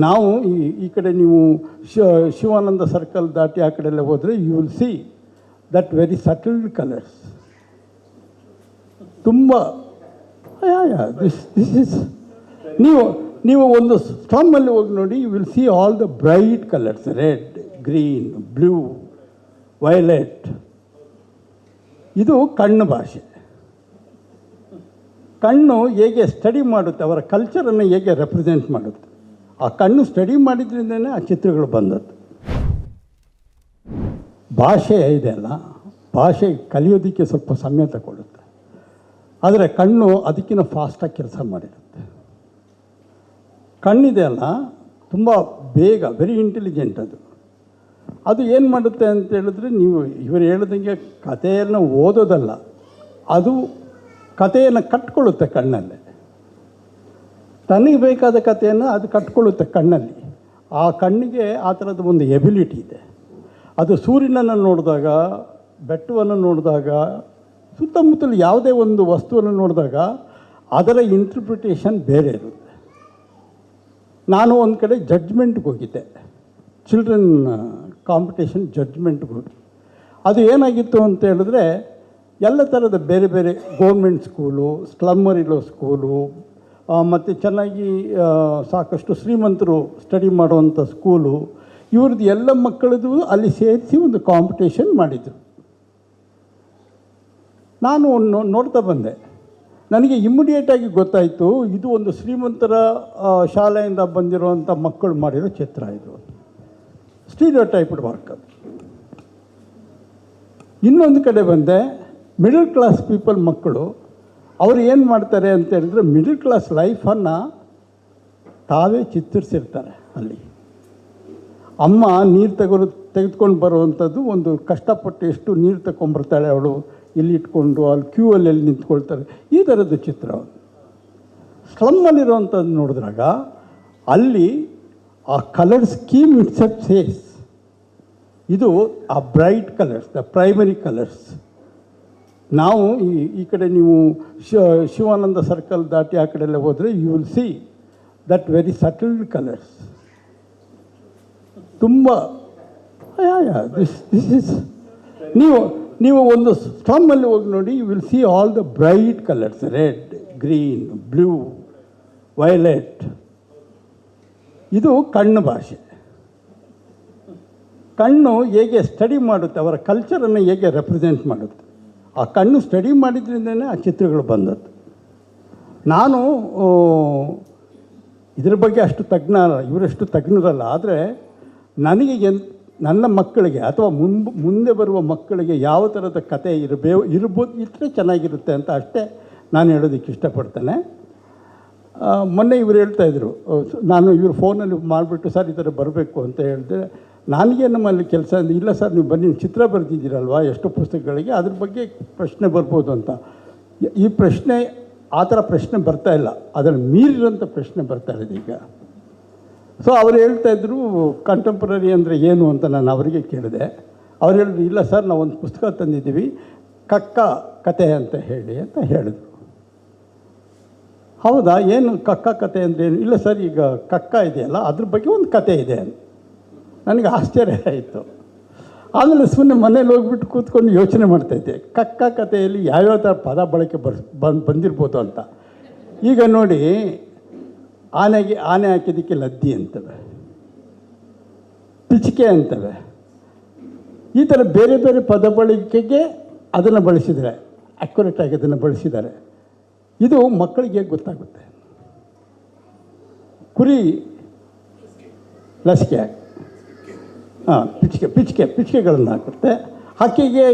ನಾವು ಈ ಕಡೆ ನೀವು ಶಿವಾನಂದ ಸರ್ಕಲ್ ದಾಟಿ ಆ ಕಡೆ ಎಲ್ಲ ಹೋದರೆ you will see that very subtle colours. ತುಂಬ ದಿಸ್ ಇಸ್ ನೀವು ಒಂದು ಸ್ಲಮ್ಮಲ್ಲಿ ಹೋಗಿ ನೋಡಿ, you will see all the bright colours, red, green, blue, violet. ಇದು ಕಣ್ಣು ಭಾಷೆ. ಕಣ್ಣು ಹೇಗೆ ಸ್ಟಡಿ ಮಾಡುತ್ತೆ, ಅವರ ಕಲ್ಚರನ್ನು ಹೇಗೆ ರೆಪ್ರೆಸೆಂಟ್ ಮಾಡುತ್ತೆ, ಆ ಕಣ್ಣು ಸ್ಟಡಿ ಮಾಡಿದ್ರಿಂದನೇ ಆ ಚಿತ್ರಗಳು ಬಂದದ್ದು. ಭಾಷೆ ಇದೆಯಲ್ಲ, ಭಾಷೆ ಕಲಿಯೋದಕ್ಕೆ ಸ್ವಲ್ಪ ಸಮಯ ತಗೊಳ್ಳುತ್ತೆ, ಆದರೆ ಕಣ್ಣು ಅದಕ್ಕಿಂತ ಫಾಸ್ಟಾಗಿ ಕೆಲಸ ಮಾಡಿರುತ್ತೆ. ಕಣ್ಣಿದೆಯಲ್ಲ ತುಂಬ ಬೇಗ, ವೆರಿ ಇಂಟೆಲಿಜೆಂಟ್. ಅದು ಏನು ಮಾಡುತ್ತೆ ಅಂತ ಹೇಳಿದ್ರೆ, ನೀವು ಇವರು ಹೇಳ್ದಂಗೆ ಕಥೆಯನ್ನು ಓದೋದಲ್ಲ, ಅದು ಕಥೆಯನ್ನು ಕಟ್ಕೊಳ್ಳುತ್ತೆ ಕಣ್ಣಲ್ಲಿ. ತನಗೆ ಬೇಕಾದ ಕಥೆಯನ್ನು ಅದು ಕಟ್ಕೊಳ್ಳುತ್ತೆ ಕಣ್ಣಲ್ಲಿ. ಆ ಕಣ್ಣಿಗೆ ಆ ಥರದ ಒಂದು ಎಬಿಲಿಟಿ ಇದೆ. ಅದು ಸೂರ್ಯನನ್ನು ನೋಡಿದಾಗ, ಬೆಟ್ಟವನ್ನು ನೋಡಿದಾಗ, ಸುತ್ತಮುತ್ತಲು ಯಾವುದೇ ಒಂದು ವಸ್ತುವನ್ನು ನೋಡಿದಾಗ ಅದರ ಇಂಟರ್ಪ್ರಿಟೇಷನ್ ಬೇರೆ ಇರುತ್ತೆ. ನಾನು ಒಂದು ಕಡೆ ಜಡ್ಜ್ಮೆಂಟ್ಗೆ ಹೋಗಿದ್ದೆ, ಚಿಲ್ಡ್ರನ್ ಕಾಂಪಿಟೇಷನ್ ಜಡ್ಜ್ಮೆಂಟ್ಗೆ ಹೋಗಿ. ಅದು ಏನಾಗಿತ್ತು ಅಂತ ಹೇಳಿದ್ರೆ, ಎಲ್ಲ ಥರದ ಬೇರೆ ಬೇರೆ ಗೌರ್ಮೆಂಟ್ ಸ್ಕೂಲು, ಸ್ಲಮ್ಮರಿಲೋ ಸ್ಕೂಲು, ಮತ್ತು ಚೆನ್ನಾಗಿ ಸಾಕಷ್ಟು ಶ್ರೀಮಂತರು ಸ್ಟಡಿ ಮಾಡುವಂಥ ಸ್ಕೂಲು, ಇವ್ರದ್ದು ಎಲ್ಲ ಮಕ್ಕಳದು ಅಲ್ಲಿ ಸೇರಿಸಿ ಒಂದು ಕಾಂಪಿಟೇಷನ್ ಮಾಡಿದರು. ನಾನು ನೋಡ್ತಾ ಬಂದೆ. ನನಗೆ ಇಮ್ಮಿಡಿಯೇಟಾಗಿ ಗೊತ್ತಾಯಿತು, ಇದು ಒಂದು ಶ್ರೀಮಂತರ ಶಾಲೆಯಿಂದ ಬಂದಿರುವಂಥ ಮಕ್ಕಳು ಮಾಡಿರೋ ಚಿತ್ರ. ಇದು ಸ್ಟೀರಿಯೋಟೈಪ್ಡ್ ವರ್ಕ್. ಅದು ಇನ್ನೊಂದು ಕಡೆ ಬಂದೆ, ಮಿಡಲ್ ಕ್ಲಾಸ್ ಪೀಪಲ್ ಮಕ್ಕಳು. ಅವರು ಏನು ಮಾಡ್ತಾರೆ ಅಂತ ಹೇಳಿದ್ರೆ, ಮಿಡಲ್ ಕ್ಲಾಸ್ ಲೈಫನ್ನು ತಾವೇ ಚಿತ್ರಿಸಿರ್ತಾರೆ. ಅಲ್ಲಿ ಅಮ್ಮ ನೀರು ತೆಗೆದುಕೊಂಡು ಬರುವಂಥದ್ದು, ಒಂದು ಕಷ್ಟಪಟ್ಟು ಎಷ್ಟು ನೀರು ತಗೊಂಡ್ಬರ್ತಾಳೆ ಅವಳು, ಇಲ್ಲಿ ಇಟ್ಕೊಂಡು ಅಲ್ಲಿ ಕ್ಯೂ ಅಲ್ಲಿ ನಿಂತ್ಕೊಳ್ತಾರೆ, ಈ ಥರದ್ದು ಚಿತ್ರ. ಸ್ಲಮ್ಮಲ್ಲಿರುವಂಥದ್ದು ನೋಡಿದಾಗ ಅಲ್ಲಿ ಆ ಕಲರ್ ಸ್ಕೀಮ್ ಇಟ್ಸೆಲ್ಫ್ ಸೇಸ್, ಇದು ಆ bright colours, the primary colours. ನಾವು ಈ ಕಡೆ ನೀವು ಶಿವಾನಂದ ಸರ್ಕಲ್ ದಾಟಿ ಆ ಕಡೆ ಎಲ್ಲ ಹೋದರೆ you will see that very subtle colours. ತುಂಬ ದಿಸ್ ಇಸ್ ನೀವು ಒಂದು ಸ್ಲಮ್ಮಲ್ಲಿ ಹೋಗಿ ನೋಡಿ, you will see all the bright colours, red, green, blue, violet. ಇದು ಕಣ್ಣು ಭಾಷೆ. ಕಣ್ಣು ಹೇಗೆ ಸ್ಟಡಿ ಮಾಡುತ್ತೆ, ಅವರ ಕಲ್ಚರನ್ನು ಹೇಗೆ ರೆಪ್ರೆಸೆಂಟ್ ಮಾಡುತ್ತೆ, ಆ ಕಣ್ಣು ಸ್ಟಡಿ ಮಾಡಿದ್ರಿಂದನೇ ಆ ಚಿತ್ರಗಳು ಬಂದದ್ದು. ನಾನು ಇದ್ರ ಬಗ್ಗೆ ಅಷ್ಟು ಇವರಷ್ಟು ತಜ್ಞರಲ್ಲ, ಆದರೆ ನನಗೆ ನನ್ನ ಮಕ್ಕಳಿಗೆ ಅಥವಾ ಮುಂದೆ ಬರುವ ಮಕ್ಕಳಿಗೆ ಯಾವ ಥರದ ಕತೆ ಇರ್ಬೋದು ಇಟ್ಟರೆ ಚೆನ್ನಾಗಿರುತ್ತೆ ಅಂತ ಅಷ್ಟೇ ನಾನು ಹೇಳೋದಕ್ಕೆ ಇಷ್ಟಪಡ್ತೇನೆ. ಮೊನ್ನೆ ಇವರು ಹೇಳ್ತಾಯಿದ್ರು, ನಾನು ಇವರು ಫೋನಲ್ಲಿ ಮಾಡಿಬಿಟ್ಟು ಸರ್ ಈ ಥರ ಬರಬೇಕು ಅಂತ ಹೇಳಿದೆ. ನನಗೆ ನಮ್ಮಲ್ಲಿ ಕೆಲಸ ಇಲ್ಲ ಸರ್, ನೀವು ಬನ್ನಿ, ಚಿತ್ರ ಬರೆದಿದ್ದೀರಲ್ವ ಎಷ್ಟು ಪುಸ್ತಕಗಳಿಗೆ, ಅದ್ರ ಬಗ್ಗೆ ಪ್ರಶ್ನೆ ಬರ್ಬೋದು ಅಂತ. ಈ ಪ್ರಶ್ನೆ ಆ ಥರ ಪ್ರಶ್ನೆ ಬರ್ತಾಯಿಲ್ಲ, ಅದನ್ನು ಮೀರಿರೋಂಥ ಪ್ರಶ್ನೆ ಬರ್ತಾ ಇದೆ ಈಗ. ಸೊ ಅವರು ಹೇಳ್ತಾಯಿದ್ರು ಕಂಟೆಂಪ್ರರಿ ಅಂದರೆ ಏನು ಅಂತ ನಾನು ಅವರಿಗೆ ಕೇಳಿದೆ. ಅವ್ರು ಹೇಳಿದ್ರು, ಇಲ್ಲ ಸರ್ ನಾವು ಒಂದು ಪುಸ್ತಕ ತಂದಿದ್ದೀವಿ, ಕಕ್ಕ ಕತೆ ಅಂತ ಹೇಳಿ ಅಂತ ಹೇಳಿದ್ರು. ಹೌದಾ, ಏನು ಕಕ್ಕ ಕತೆ ಅಂದರೆ ಏನು? ಇಲ್ಲ ಸರ್, ಈಗ ಕಕ್ಕ ಇದೆಯಲ್ಲ ಅದ್ರ ಬಗ್ಗೆ ಒಂದು ಕತೆ ಇದೆ. ನನಗೆ ಆಶ್ಚರ್ಯ ಆಯಿತು. ಆಮೇಲೆ ಸುಮ್ಮನೆ ಮನೇಲಿ ಹೋಗ್ಬಿಟ್ಟು ಕೂತ್ಕೊಂಡು ಯೋಚನೆ ಮಾಡ್ತಾಯಿದ್ದೆ, ಕಕ್ಕ ಕಥೆಯಲ್ಲಿ ಯಾವ್ಯಾವ ಥರ ಪದ ಬಳಕೆ ಬಂದಿರ್ಬೋದು ಅಂತ. ಈಗ ನೋಡಿ, ಆನೆ ಹಾಕಿದ್ದಕ್ಕೆ ಲದ್ದಿ ಅಂತವೆ, ಪಿಚಿಕೆ ಅಂತವೆ, ಈ ಥರ ಬೇರೆ ಬೇರೆ ಪದ ಬಳಕೆಗೆ ಅದನ್ನು ಬಳಸಿದ್ದಾರೆ, ಅಕ್ಯುರೇಟಾಗಿ ಅದನ್ನು ಬಳಸಿದ್ದಾರೆ. ಇದು ಮಕ್ಕಳಿಗೆ ಗೊತ್ತಾಗುತ್ತೆ. ಕುರಿ ಲಸಿಕೆ, ಪಿಚ್ಕೆಗಳನ್ನು ಹಾಕುತ್ತೆ. ಹಕ್ಕಿಗೆ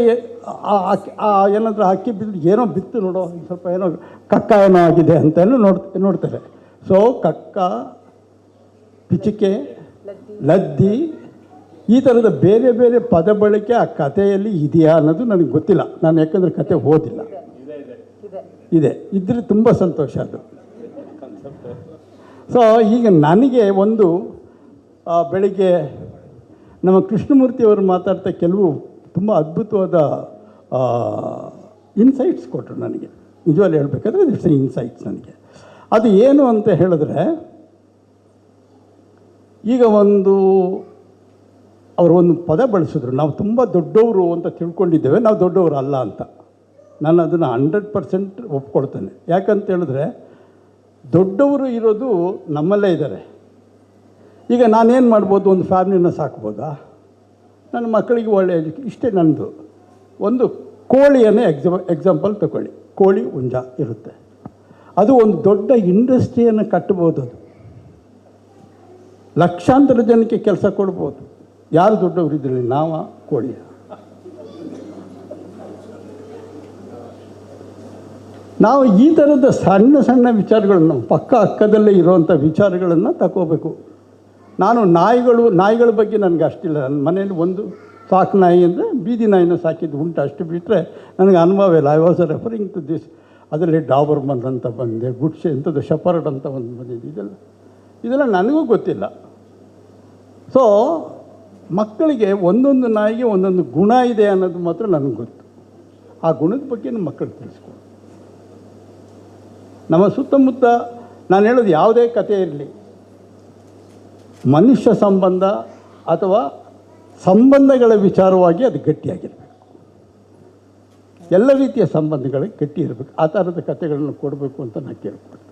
ಏನಾದರೂ ಹಕ್ಕಿ ಬಿದ್ದು ಏನೋ ಬಿತ್ತು ನೋಡೋ, ಸ್ವಲ್ಪ ಏನೋ ಕಕ್ಕ ಏನೋ ಆಗಿದೆ ಅಂತಲೂ ನೋಡ್ತಾರೆ. ಸೊ ಕಕ್ಕ, ಪಿಚಿಕೆ, ಲದ್ದಿ, ಈ ಥರದ ಬೇರೆ ಬೇರೆ ಪದ ಬಳಕೆ ಆ ಕಥೆಯಲ್ಲಿ ಇದೆಯಾ ಅನ್ನೋದು ನನಗೆ ಗೊತ್ತಿಲ್ಲ. ನಾನು ಯಾಕಂದರೆ ಕತೆ ಓದಿಲ್ಲ. ಇದ್ದರೆ ತುಂಬ ಸಂತೋಷ ಅದು. ಸೊ ಈಗ ನನಗೆ ಒಂದು ಬೆಳಿಗ್ಗೆ ನಮ್ಮ ಕೃಷ್ಣಮೂರ್ತಿಯವರು ಮಾತಾಡ್ತಾ ಕೆಲವು ತುಂಬ ಅದ್ಭುತವಾದ ಇನ್ಸೈಟ್ಸ್ ಕೊಟ್ಟರು ನನಗೆ. ನಿಜವಾಗ್ಲೂ ಹೇಳಬೇಕಾದ್ರೆ ಇಟ್ಸ್ ಇನ್ಸೈಟ್ಸ್ ನನಗೆ. ಅದು ಏನು ಅಂತ ಹೇಳಿದ್ರೆ, ಈಗ ಅವರು ಒಂದು ಪದ ಬಳಸಿದ್ರು, ನಾವು ತುಂಬ ದೊಡ್ಡವರು ಅಂತ ತಿಳ್ಕೊಂಡಿದ್ದೇವೆ, ನಾವು ದೊಡ್ಡವರು ಅಲ್ಲ ಅಂತ. ನಾನು ಅದನ್ನು 100% ಒಪ್ಕೊಳ್ತೇನೆ. ಯಾಕಂತ ಹೇಳಿದ್ರೆ ದೊಡ್ಡವರು ಇರೋದು ನಮ್ಮಲ್ಲೇ ಇದ್ದಾರೆ. ಈಗ ನಾನೇನು ಮಾಡ್ಬೋದು, ಒಂದು ಫ್ಯಾಮಿಲಿನ ಸಾಕ್ಬೋದಾ, ನನ್ನ ಮಕ್ಕಳಿಗೆ ಒಳ್ಳೆಯ ಇಷ್ಟೇ ನನ್ನದು. ಒಂದು ಕೋಳಿಯನ್ನೇ ಎಕ್ಸಾಂಪಲ್ ತಗೊಳ್ಳಿ. ಕೋಳಿ ಹುಂಜ ಇರುತ್ತೆ, ಅದು ಒಂದು ದೊಡ್ಡ ಇಂಡಸ್ಟ್ರಿಯನ್ನು ಕಟ್ಬೋದು. ಅದು ಲಕ್ಷಾಂತರ ಜನಕ್ಕೆ ಕೆಲಸ ಕೊಡ್ಬೋದು. ಯಾರು ದೊಡ್ಡವರು ಇದ್ರಲ್ಲಿ, ನಾವ ಕೋಳಿಯ? ನಾವು ಈ ಥರದ ಸಣ್ಣ ಸಣ್ಣ ವಿಚಾರಗಳನ್ನು, ಅಕ್ಕದಲ್ಲೇ ಇರುವಂಥ ವಿಚಾರಗಳನ್ನು ತಗೋಬೇಕು. ನಾನು ನಾಯಿಗಳ ಬಗ್ಗೆ ನನಗೆ ಅಷ್ಟಿಲ್ಲ. ನನ್ನ ಮನೇಲಿ ಒಂದು ಸಾಕು ನಾಯಿ ಅಂದರೆ ಬೀದಿ ನಾಯಿನ ಸಾಕಿದ್ದು ಉಂಟು, ಅಷ್ಟು ಬಿಟ್ಟರೆ ನನಗೆ ಅನುಭವ ಇಲ್ಲ. I was referring to this. ಅದರಲ್ಲಿ ಡಾಬರ್ಮನ್ ಅಂತ ಬಂದೆ, ಗುಡ್ಸೆ ಎಂಥದ್ದು ಶಪರ್ಡ್ ಅಂತ ಒಂದು ಬಂದಿದ್ದು. ಇದೆಲ್ಲ ನನಗೂ ಗೊತ್ತಿಲ್ಲ. ಸೊ ಮಕ್ಕಳಿಗೆ ಒಂದೊಂದು ನಾಯಿಗೆ ಒಂದೊಂದು ಗುಣ ಇದೆ ಅನ್ನೋದು ಮಾತ್ರ ನನಗೆ ಗೊತ್ತು. ಆ ಗುಣದ ಬಗ್ಗೆ ನಮ್ಮ ಮಕ್ಕಳು ತಿಳಿಸ್ಕೊಡು. ನಮ್ಮ ಸುತ್ತಮುತ್ತ ನಾನು ಹೇಳೋದು ಯಾವುದೇ ಕಥೆ ಇರಲಿ, ಮನುಷ್ಯ ಸಂಬಂಧ ಅಥವಾ ಸಂಬಂಧಗಳ ವಿಚಾರವಾಗಿ ಅದು ಗಟ್ಟಿಯಾಗಿರಬೇಕು. ಎಲ್ಲ ರೀತಿಯ ಸಂಬಂಧಗಳಿಗೆ ಗಟ್ಟಿ ಇರಬೇಕು. ಆ ಥರದ ಕಥೆಗಳನ್ನು ಕೊಡಬೇಕು ಅಂತ ನಾನು ಕೇಳ್ಕೊಳ್ತೀನಿ.